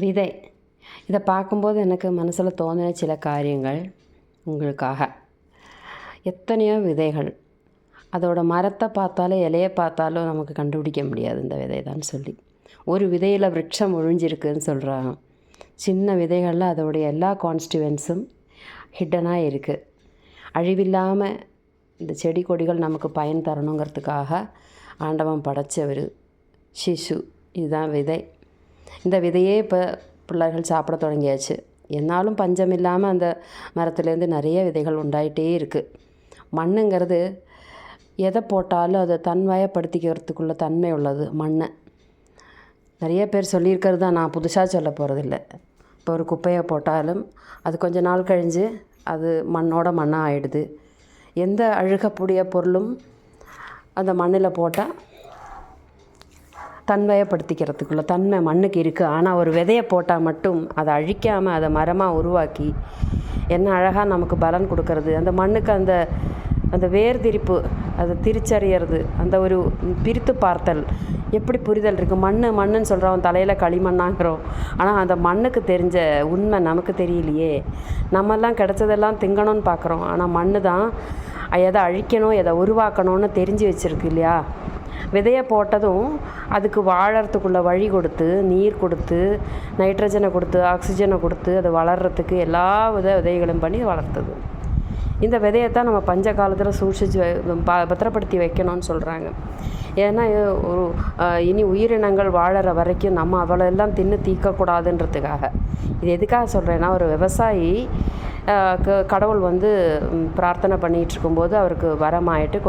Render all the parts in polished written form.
விதை. இதை பார்க்கும்போது எனக்கு மனசில் தோணின சில காரியங்கள் உங்களுக்காக. எத்தனையோ விதைகள், அதோட மரத்தை பார்த்தாலும் இலையை பார்த்தாலும் நமக்கு கண்டுபிடிக்க முடியாது இந்த விதை தான் சொல்லி. ஒரு விதையில் விருட்சம் ஒழிஞ்சிருக்குன்னு சொல்கிறாங்க. சின்ன விதைகளில் அதோடைய எல்லா கான்ஸ்டிவென்ஸும் ஹிட்டனாக இருக்குது. அழிவில்லாமல் இந்த செடி கொடிகள் நமக்கு பயன் தரணுங்கிறதுக்காக ஆண்டவன் படைச்ச ஒரு சிசு. இதுதான் விதை. இந்த விதையே இப்போ பிள்ளைகள் சாப்பிட தொடங்கியாச்சு. என்னாலும் பஞ்சம் இல்லாமல் அந்த மரத்துலேருந்து நிறைய விதைகள் உண்டாயிட்டே இருக்குது. மண்ணுங்கிறது எதை போட்டாலும் அதை தன்வயப்படுத்திக்கிறதுக்குள்ள தன்மை உள்ளது மண். நிறைய பேர் சொல்லியிருக்கிறது தான், நான் புதுசாக சொல்ல போகிறதில்ல. இப்போ ஒரு குப்பையை போட்டாலும் அது கொஞ்ச நாள் கழிஞ்சு அது மண்ணோட மண்ணாக ஆகிடுது. எந்த அழுகக்கூடிய பொருளும் அந்த மண்ணில் போட்டால் தன்வயப்படுத்திக்கிறதுக்குள்ள தன்மை மண்ணுக்கு இருக்குது. ஆனால் ஒரு விதையை போட்டால் மட்டும் அதை அழிக்காமல் அதை மரமாக உருவாக்கி என்ன அழகாக நமக்கு பலன் கொடுக்கறது. அந்த மண்ணுக்கு அந்த அந்த வேர்திரிப்பு, அதை திரிச்சறியறது, அந்த ஒரு பிரித்து பார்த்தல், எப்படி புரிதல் இருக்குது. மண்ணுன்னு சொல்கிறோம், தலையில் களிமண்ணாங்கிறோம். ஆனால் அந்த மண்ணுக்கு தெரிஞ்ச உண்மை நமக்கு தெரியலையே. நம்மெல்லாம் கிடச்சதெல்லாம் திங்கணும்னு பார்க்குறோம். ஆனால் மண் தான் எதை அழிக்கணும் எதை உருவாக்கணும்னு தெரிஞ்சு வச்சுருக்கு இல்லையா. விதையை போட்டதும் அதுக்கு வாழறதுக்குள்ள வழி கொடுத்து, நீர் கொடுத்து, நைட்ரஜனை கொடுத்து, ஆக்சிஜனை கொடுத்து அது வளர்கிறதுக்கு எல்லா விதைகளும் பண்ணி வளர்த்தது. இந்த விதையைத்தான் நம்ம பஞ்ச காலத்தில் சூழ்ச்சி பத்திரப்படுத்தி வைக்கணும்னு சொல்கிறாங்க. ஏன்னா ஒரு இனி உயிரினங்கள் வாழற வரைக்கும் நம்ம அவளெல்லாம் தின்னு தீர்க்கக்கூடாதுன்றதுக்காக. இது எதுக்காக சொல்கிறேன்னா, ஒரு விவசாயி கடவுள் பிரார்த்தனை பண்ணிகிட்டு இருக்கும்போது அவருக்கு வரமாயிட்டு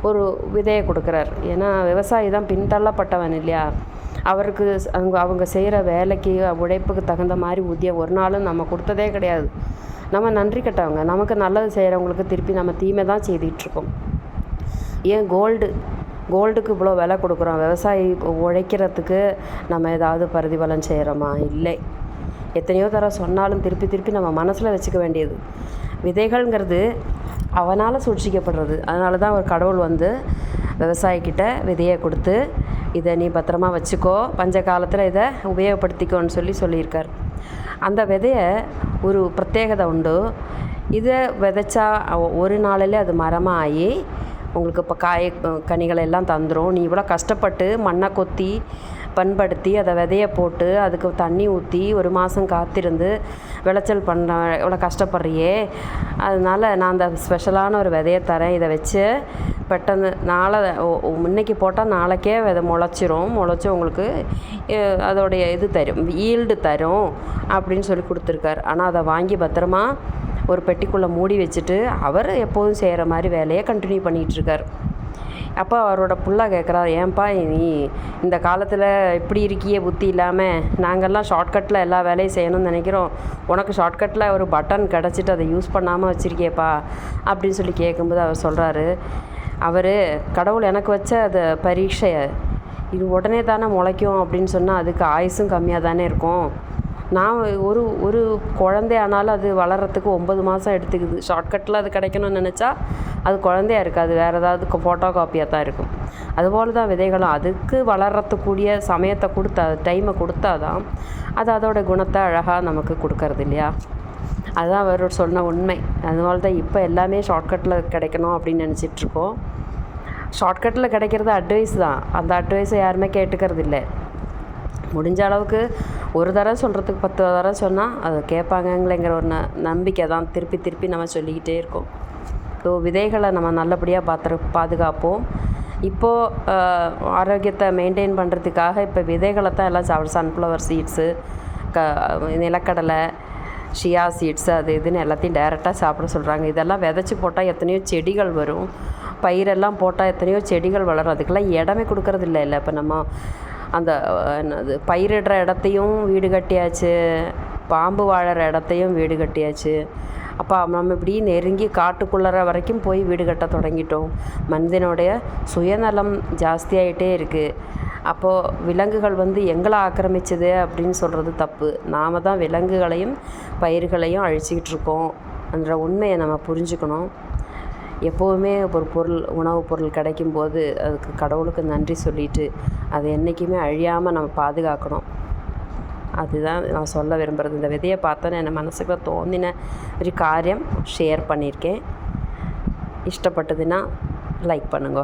ஒரு விதையை கொடுக்குறார். ஏன்னா விவசாயி தான் பின்தள்ளப்பட்டவன் இல்லையா. அவருக்கு அவங்க செய்கிற வேலைக்கு உழைப்புக்கு தகுந்த மாதிரி ஊதியம் ஒரு நாளும் நம்ம கொடுத்ததே கிடையாது. நம்ம நன்றி கட்டவங்க. நமக்கு நல்லது செய்கிறவங்களுக்கு திருப்பி நம்ம தீமை தான் செய்துகிட்ருக்கோம். ஏன் கோல்டுக்கு இவ்வளோ விலை கொடுக்குறோம். விவசாயி உழைக்கிறதுக்கு நம்ம ஏதாவது பிரதிபலன் செய்கிறோமா? இல்லை. எத்தனையோ தடவை சொன்னாலும் திருப்பி நம்ம மனசில் வச்சுக்க வேண்டியது. விதைகள்ங்கிறது அவனால் சூழ்ச்சிக்கப்படுறது. அதனால தான் ஒரு கடவுள் விவசாயிக்கிட்ட விதையை கொடுத்து, இதை நீ பத்திரமா வச்சுக்கோ, பஞ்ச காலத்தில் இதை உபயோகப்படுத்திக்கோன்னு சொல்லியிருக்கார். அந்த விதையை ஒரு பிரத்யேகதை உண்டு. இதை விதைச்சா ஒரு நாளில் அது மரமாக ஆகி உங்களுக்கு இப்போ கனிகளை எல்லாம் தந்துடும். நீ இவ்வளோ கஷ்டப்பட்டு மண்ணை கொத்தி பண்படுத்தி அதை விதையை போட்டு அதுக்கு தண்ணி ஊற்றி ஒரு மாதம் காத்திருந்து விளைச்சல் பண்ண இவ்வளோ கஷ்டப்படுறியே, அதனால் நான் அந்த ஸ்பெஷலான ஒரு விதையை தரேன். இதை வச்சு பெட்டன்னு இன்னைக்கு போட்டால் நாளைக்கே விதை முளைச்சி உங்களுக்கு அதோடைய இது தரும், ஈல்டு தரும் அப்படின்னு சொல்லி கொடுத்துருக்கார். ஆனால் அதை வாங்கி பத்திரமா ஒரு பெட்டிக்குள்ளே மூடி வச்சுட்டு அவர் எப்போதும் செய்கிற மாதிரி வேலையை கண்டினியூ பண்ணிகிட்ருக்கார். அப்போ அவரோட புள்ள கேட்குறாரு, ஏன்பா நீ இந்த காலத்தில் இப்படி இருக்கியே புத்தி இல்லாமல், நாங்கள்லாம் ஷார்ட்கட்டில் எல்லா வேலையும் செய்யணும்னு நினைக்கிறோம், உனக்கு ஷார்ட்கட்டில் ஒரு பட்டன் கிடச்சிட்டு அதை யூஸ் பண்ணாமல் வச்சுருக்கியப்பா அப்படின்னு சொல்லி கேட்கும்போது அவர் சொல்கிறாரு, கடவுள் எனக்கு வச்ச அது பரீட்சை, இது உடனே தானே முளைக்கும் அப்படின்னு சொன்னால் அதுக்கு ஆயுசும் கம்மியாக தானே இருக்கும். நான் ஒரு குழந்தையானாலும் அது வளர்கிறதுக்கு 9 மாதம் எடுத்துக்குது. ஷார்ட்கட்டில் அது கிடைக்கணும்னு நினச்சா அது குழந்தையாக இருக்காது, வேறு ஏதாவது ஃபோட்டோ காப்பியாக தான் இருக்கும். அதுபோல் தான் விதைகளும் அதுக்கு வளர்கிறதுக்கூடிய சமயத்தை டைமை கொடுத்தா தான் அது அதோட குணத்தை அழகாக நமக்கு கொடுக்கறது இல்லையா. அதுதான் அவர் சொன்ன உண்மை. அதனால தான் இப்போ எல்லாமே ஷார்ட்கட்டில் கிடைக்கணும் அப்படின்னு நினச்சிட்ருக்கோம். ஷார்ட்கட்டில் கிடைக்கிறது அட்வைஸ் தான். அந்த அட்வைஸை யாருமே கேட்டுக்கிறது இல்லை. முடிஞ்ச அளவுக்கு ஒரு தடவை சொல்கிறதுக்கு 10 தடவை சொன்னால் அதை கேட்பாங்கங்கிற ஒரு நம்பிக்கை தான் திருப்பி நம்ம சொல்லிக்கிட்டே இருக்கோம். ஸோ விதைகளை நம்ம நல்லபடியாக பாதுகாப்போம். இப்போது ஆரோக்கியத்தை மெயின்டைன் பண்ணுறதுக்காக இப்போ விதைகளை தான் எல்லாம் சன்ஃப்ளவர் சீட்ஸு, நிலக்கடலை, ஷியா சீட்ஸு, அது இதுன்னு எல்லாத்தையும் டைரெக்டாக சாப்பிட சொல்கிறாங்க. இதெல்லாம் விதைச்சி போட்டால் எத்தனையோ செடிகள் வரும். பயிரெல்லாம் போட்டால் எத்தனையோ செடிகள் வளரும். அதுக்கெல்லாம் இடமே கொடுக்கறது இல்லை. இப்போ நம்ம அந்த பயிரிடுற இடத்தையும் வீடு கட்டியாச்சு, பாம்பு வாழற இடத்தையும் வீடு கட்டியாச்சு. அப்போ நம்ம இப்படி நெருங்கி காட்டுக்குள்ளற வரைக்கும் போய் வீடு கட்ட தொடங்கிட்டோம். மனிதனுடைய சுயநலம் ஜாஸ்தியாகிட்டே இருக்குது. அப்போது விலங்குகள் எங்களை ஆக்கிரமிச்சது அப்படின்னு சொல்கிறது தப்பு. நாம் தான் விலங்குகளையும் பயிர்களையும் அழிச்சிக்கிட்டு இருக்கோம் என்ற உண்மையை நம்ம புரிஞ்சுக்கணும். எப்போவுமே ஒரு உணவுப் பொருள் கிடைக்கும்போது அதுக்கு கடவுளுக்கு நன்றி சொல்லிவிட்டு அதை என்றைக்குமே அழியாமல் நம்ம பாதுகாக்கணும். அதுதான் நான் சொல்ல விரும்புகிறது. இந்த விதையை பார்த்தோன்னே என் மனசுக்குள்ள தோன்றின ஒரு காரியம் ஷேர் பண்ணியிருக்கேன். இஷ்டப்பட்டதுன்னா லைக் பண்ணுங்க.